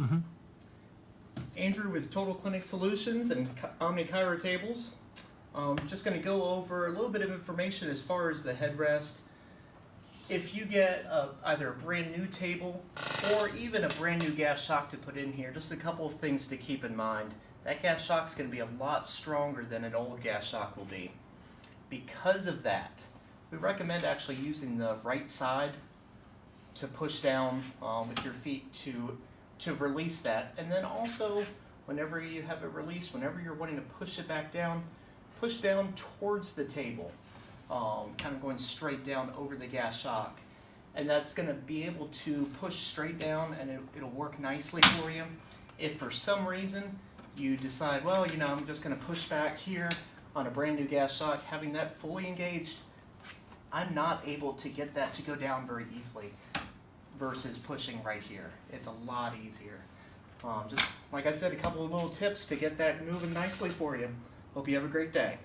Mm-hmm. Andrew with Total Clinic Solutions and Omni Chiro tables. Just going to go over a little bit of information as far as the headrest. If you get either a brand new table or even a brand new gas shock to put in here, just a couple of things to keep in mind. That gas shock is going to be a lot stronger than an old gas shock will be. Because of that, we recommend actually using the right side to push down with your feet to release that. And then also, whenever you have it released, whenever you're wanting to push it back down, push down towards the table, kind of going straight down over the gas shock. And that's going to be able to push straight down, and it'll work nicely for you. If for some reason you decide, well, I'm just going to push back here on a brand new gas shock, having that fully engaged, I'm not able to get that to go down very easily versus pushing right here. It's a lot easier. Just like I said, a couple of little tips to get that moving nicely for you. Hope you have a great day.